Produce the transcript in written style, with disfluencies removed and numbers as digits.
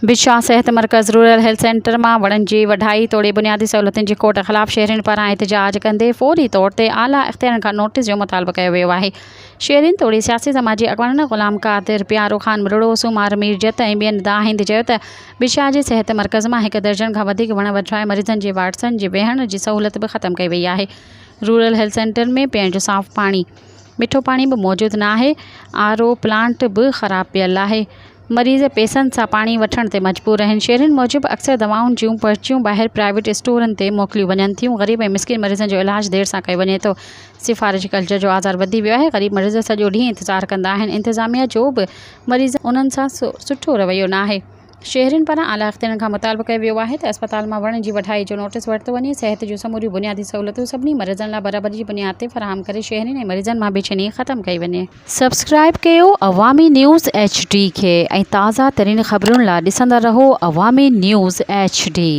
बिशाह सेहत मर्कज़ rural health centre में वणन की वढाई तोड़े बुनियादी सहूलतुन की खोट ख़िलाफ़ शहरिन पारां एहतजाज कंदे फौरी तौर ते आला इख्तियारन का नोटिस जो मुतालबो कयो वियो आहे। शहरिन तोड़े सियासी समाजी अगवान ग़ुलाम कादिर, प्यारो खान मुरड़ो, सुमार मीर जत ऐं ॿियनि दाहिंद चयो त बिशाह जे सेहत मर्कज़ में 1 दर्जन खां वधीक वण वढाए मरीज़न जे वाटसन जे वेहण जी सहूलत भी ख़त्म कई वई आहे। रूरल हेल्थ सेंटर में पीअण जो साफ़ पानी, मिठो पानी भी मौजूद न आहे। आरओ प्लांट भी ख़राब पियल आहे। मरीज़ पैसन से पानी वठण ते मजबूर आहिनि। शहरिन मूजिब अक्सर दवाउन जूं पर्चियूं ॿाहिरि प्राइवेट स्टोरन ते मोकिलियूं वञनि थियूं। ग़रीब ऐं मिस्किन मरीज़न जो इलाज देर सां कयो वञे थो। सिफारिशी कल्चर जो आज़ार वधी वियो आहे। ग़रीब मरीज़ सॼो ॾींहुं इंतज़ार कंदा आहिनि। इंतज़ामिया जो भी मरीज़ उन्हनि सां सुठो रवैयो न आहे। शहरिन पारां आला इख्तियारन खां मुतालबो कयो वियो आहे त अस्पताल में वण जी वढाई जो नोटिस वरितो वञे। सेहत जूं समूरियूं बुनियादी सहूलतूं सभिनी मरीज़न लाइ बराबरी जी बुनियाद ते फराहम करे शहरिन ऐं मरीज़न मां बेचैनी ख़त्म कई वञे। सब्सक्राइब कयो अवामी न्यूज़ HD खे ऐं ताज़ा तरीन ख़बरुनि लाइ ॾिसंदा रहो अवामी न्यूज़ HD।